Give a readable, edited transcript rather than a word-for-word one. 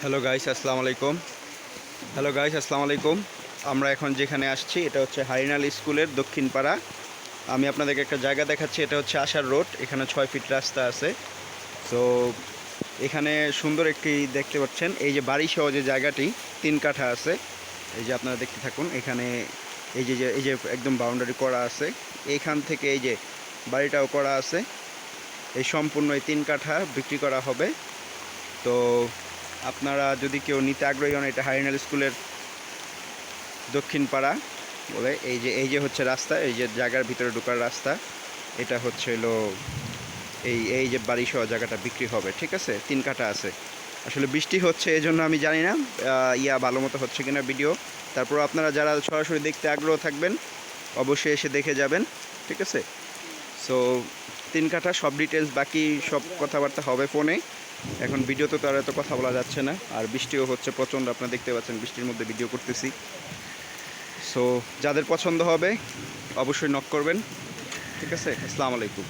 Hello guys আসসালামু আলাইকুম। আমরা এখন যেখানে আসছি এটা হচ্ছে হারিনাল স্কুলের দক্ষিণ পাড়া। আমি আপনাদেরকে একটা জায়গা দেখাচ্ছি, এটা হচ্ছে আশার রোড। এখানে 6 ফিট রাস্তা আছে। তো এখানে সুন্দর একটি দেখতে পাচ্ছেন, এই যে বাড়ি সহ যে জায়গাটি 3 কাঠা আছে। এই যে আপনারা দেখতে থাকুন, এখানে এই যে একদম বাউন্ডারি করা আছে। এইখান থেকে এই যে বাড়িটাও করা আছে। এই সম্পূর্ণ এই 3 কাঠা বিক্রি করা হবে। তো আপনারা যদি কেউ নিতে আগ্রহী হন, এটা হারিনাল স্কুলের দক্ষিণ পাড়া বলে। এই যে হচ্ছে রাস্তা, এই যে জায়গার ভিতরে ঢোকার রাস্তা, এটা হচ্ছে হলো এই যে বাড়ি সহ জায়গাটা বিক্রি হবে। ঠিক আছে, 3 কাঠা আছে। আসলে বৃষ্টি হচ্ছে এই জন্য আমি জানি না ভালো মতো হচ্ছে কিনা ভিডিও। তারপর আপনারা যারা সরাসরি দেখতে আগ্রহ থাকবেন অবশ্যই এসে দেখে যাবেন। ঠিক আছে। সো 3 কাঠা, সব ডিটেলস বাকি সব কথাবার্তা হবে ফোনে। এখন ভিডিওতে তো আর এত কথা বলা যাচ্ছে না, আর বৃষ্টিও হচ্ছে প্রচণ্ড, আপনারা দেখতে পাচ্ছেন বৃষ্টির মধ্যে ভিডিও করতেছি। সো যাদের পছন্দ হবে অবশ্যই নক করবেন। ঠিক আছে, আসসালামু আলাইকুম।